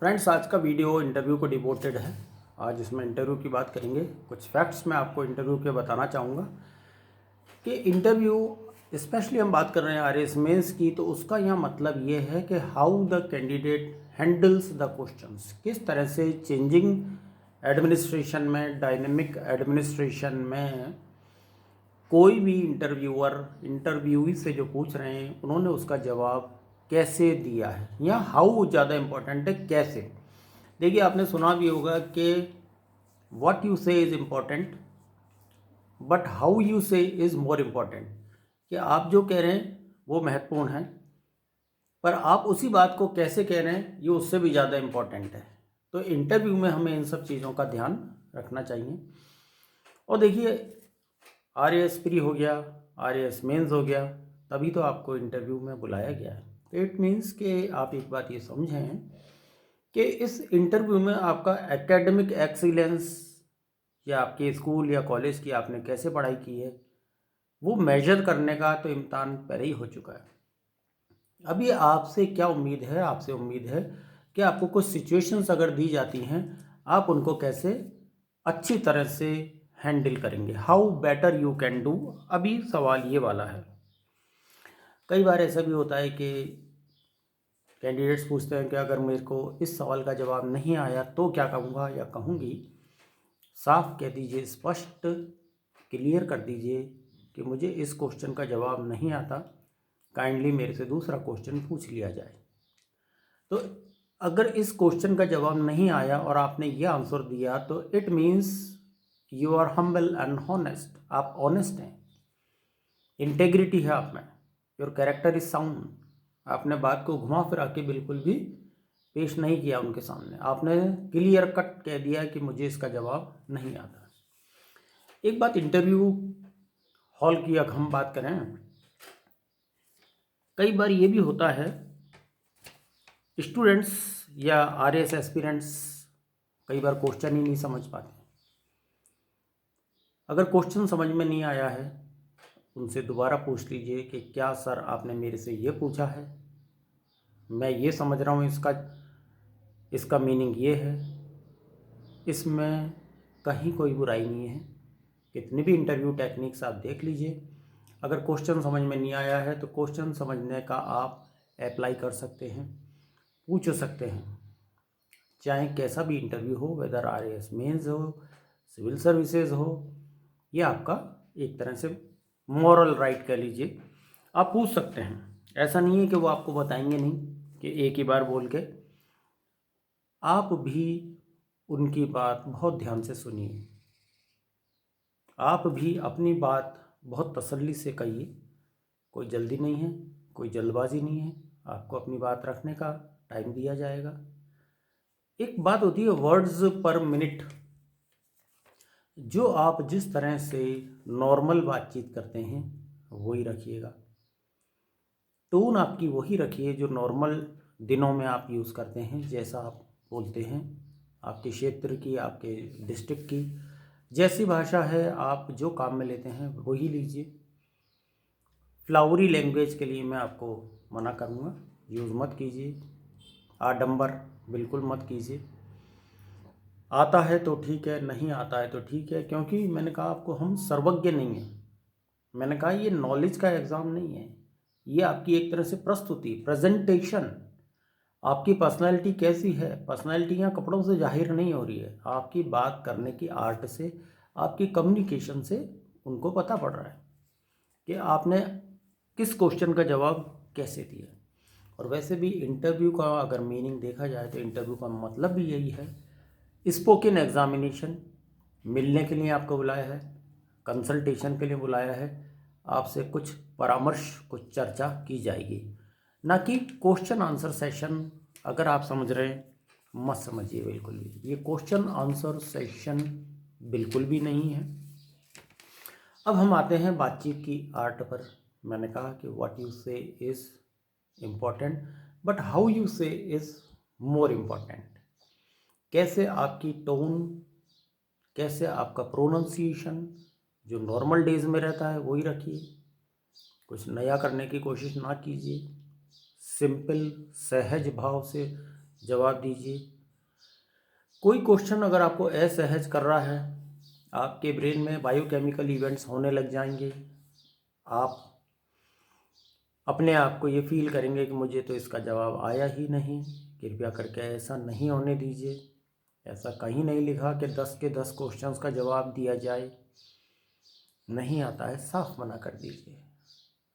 Friends, आज का video interview को डिवोटेड है। आज इसमें इंटरव्यू की बात करेंगे। कुछ फैक्ट्स मैं आपको इंटरव्यू के बताना चाहूँगा कि इंटरव्यू स्पेशली हम बात कर रहे हैं आरएस मेंस की, तो उसका यह मतलब ये है कि how the candidate handles the questions, किस तरह से चेंजिंग एडमिनिस्ट्रेशन में, डायनेमिक एडमिनिस्ट्रेशन में कोई भी इंटरव्यूई से जो पूछ रहे हैं उन्होंने उसका जवाब कैसे दिया है। यहाँ हाउ ज़्यादा इम्पोर्टेंट है, कैसे। देखिए, आपने सुना भी होगा कि व्हाट यू से is important but how you से इज़ मोर इम्पोर्टेंट, कि आप जो कह रहे हैं वो महत्वपूर्ण है, पर आप उसी बात को कैसे कह रहे हैं ये उससे भी ज़्यादा इम्पोर्टेंट है। तो इंटरव्यू में हमें इन सब चीज़ों का ध्यान रखना चाहिए। और देखिए, आरएएस प्री हो गया, आरएएस मेंस हो गया, तभी तो आपको इंटरव्यू में बुलाया गया है। तो इट मीन्स कि आप एक बात ये समझें कि इस इंटरव्यू में आपका एकेडमिक एक्सीलेंस या आपके स्कूल या कॉलेज की आपने कैसे पढ़ाई की है वो मेजर करने का तो इम्तहान पहले ही हो चुका है। अभी आपसे क्या उम्मीद है? आपसे उम्मीद है कि आपको कुछ सिचुएशंस अगर दी जाती हैं, आप उनको कैसे अच्छी तरह से हैंडल करेंगे, how better you can do. अभी सवाल ये वाला है। कई बार ऐसा भी होता है कि कैंडिडेट्स पूछते हैं कि अगर मेरे को इस सवाल का जवाब नहीं आया तो क्या कहूँगा या कहूँगी। साफ कह दीजिए, स्पष्ट क्लियर कर दीजिए कि मुझे इस क्वेश्चन का जवाब नहीं आता, काइंडली मेरे से दूसरा क्वेश्चन पूछ लिया जाए। तो अगर इस क्वेश्चन का जवाब नहीं आया और आपने ये आंसर दिया तो it means you are humble and honest, आप ऑनेस्ट हैं, इंटेग्रिटी है आप में, योर कैरेक्टर इज साउंड। आपने बात को घुमा फिरा के बिल्कुल भी पेश नहीं किया उनके सामने, आपने क्लियर कट कह दिया कि मुझे इसका जवाब नहीं आता। एक बात इंटरव्यू हॉल की अगर हम बात करें, कई बार ये भी होता है स्टूडेंट्स या आरएएस एस्पिरेंट्स कई बार क्वेश्चन ही नहीं समझ पाते। अगर क्वेश्चन समझ में नहीं आया है, उनसे दोबारा पूछ लीजिए कि क्या सर आपने मेरे से ये पूछा है, मैं ये समझ रहा हूँ, इसका मीनिंग ये है। इसमें कहीं कोई बुराई नहीं है। कितनी भी इंटरव्यू टेक्निक्स आप देख लीजिए, अगर क्वेश्चन समझ में नहीं आया है तो क्वेश्चन समझने का आप अप्लाई कर सकते हैं, पूछ सकते हैं। चाहे कैसा भी इंटरव्यू हो, वेदर आरएएस मेंस हो, सिविल सर्विसेज हो, ये आपका एक तरह से मॉरल राइट कह लीजिए, आप पूछ सकते हैं। ऐसा नहीं है कि वो आपको बताएंगे नहीं, कि एक ही बार बोल के। आप भी उनकी बात बहुत ध्यान से सुनिए, आप भी अपनी बात बहुत तसल्ली से कहिए। कोई जल्दी नहीं है, कोई जल्दबाजी नहीं है, आपको अपनी बात रखने का टाइम दिया जाएगा। एक बात होती है वर्ड्स पर मिनट, जो आप जिस तरह से नॉर्मल बातचीत करते हैं वही रखिएगा। टोन आपकी वही रखिए जो नॉर्मल दिनों में आप यूज़ करते हैं, जैसा आप बोलते हैं, आपके क्षेत्र की, आपके डिस्ट्रिक्ट की जैसी भाषा है, आप जो काम में लेते हैं वही लीजिए। फ्लावरी लैंग्वेज के लिए मैं आपको मना करूँगा, यूज़ मत कीजिए। आडंबर बिल्कुल मत कीजिए। आता है तो ठीक है, नहीं आता है तो ठीक है, क्योंकि मैंने कहा आपको हम सर्वज्ञ नहीं हैं। मैंने कहा ये नॉलेज का एग्ज़ाम नहीं है, ये आपकी एक तरह से प्रस्तुति, प्रेजेंटेशन। आपकी पर्सनालिटी कैसी है, पर्सनालिटी यहाँ कपड़ों से जाहिर नहीं हो रही है, आपकी बात करने की आर्ट से, आपकी कम्युनिकेशन से उनको पता पड़ रहा है कि आपने किस क्वेश्चन का जवाब कैसे दिया। और वैसे भी इंटरव्यू का अगर मीनिंग देखा जाए तो इंटरव्यू का मतलब भी यही है, स्पोकन एग्जामिनेशन। मिलने के लिए आपको बुलाया है, कंसल्टेशन के लिए बुलाया है, आपसे कुछ परामर्श, कुछ चर्चा की जाएगी, ना कि क्वेश्चन आंसर सेशन। अगर आप समझ रहे हैं मत समझिए बिल्कुल भी, ये क्वेश्चन आंसर सेशन बिल्कुल भी नहीं है। अब हम आते हैं बातचीत की आर्ट पर। मैंने कहा कि व्हाट यू से is important but how you से इज़ मोर इम्पॉर्टेंट। कैसे आपकी टोन, कैसे आपका प्रोनाउंसिएशन जो नॉर्मल डेज में रहता है वही रखिए, कुछ नया करने की कोशिश ना कीजिए। सिंपल सहज भाव से जवाब दीजिए। कोई क्वेश्चन अगर आपको असहज कर रहा है, आपके ब्रेन में बायोकेमिकल इवेंट्स होने लग जाएंगे, आप अपने आप को ये फील करेंगे कि मुझे तो इसका जवाब आया ही नहीं। कृपया करके ऐसा नहीं होने दीजिए। ऐसा कहीं नहीं लिखा कि 10 के 10 क्वेश्चंस का जवाब दिया जाए। नहीं आता है, साफ मना कर दीजिए,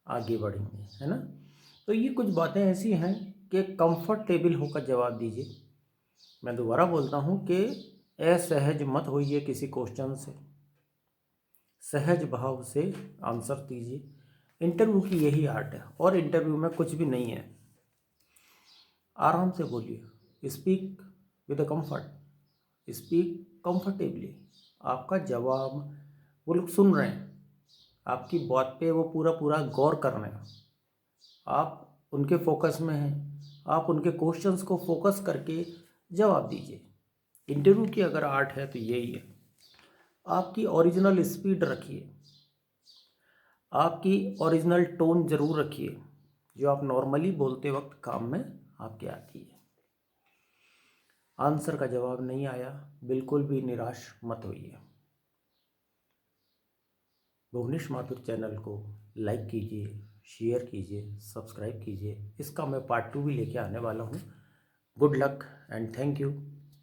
आगे बढ़ेंगे, है ना। तो ये कुछ बातें ऐसी हैं कि कंफर्टेबल होकर जवाब दीजिए। मैं दोबारा बोलता हूँ कि असहज मत होइए किसी क्वेश्चन से, सहज भाव से आंसर दीजिए। इंटरव्यू की यही आर्ट है, और इंटरव्यू में कुछ भी नहीं है। आराम से बोलिए, speak with comfort, speak comfortably. आपका जवाब वो लोग सुन रहे हैं, आपकी बात पे वो पूरा पूरा गौर कर रहे हैं, आप उनके फोकस में हैं, आप उनके क्वेश्चंस को फोकस करके जवाब दीजिए। इंटरव्यू की अगर आर्ट है तो यही है। आपकी ओरिजिनल स्पीड रखिए, आपकी ओरिजिनल टोन ज़रूर रखिए, जो आप नॉर्मली बोलते वक्त काम में आपके आती है। आंसर का जवाब नहीं आया, बिल्कुल भी निराश मत होइए। भुवनेश माथुर चैनल को लाइक कीजिए, शेयर कीजिए, सब्सक्राइब कीजिए। इसका मैं पार्ट 2 भी लेके आने वाला हूँ। Good luck and thank you.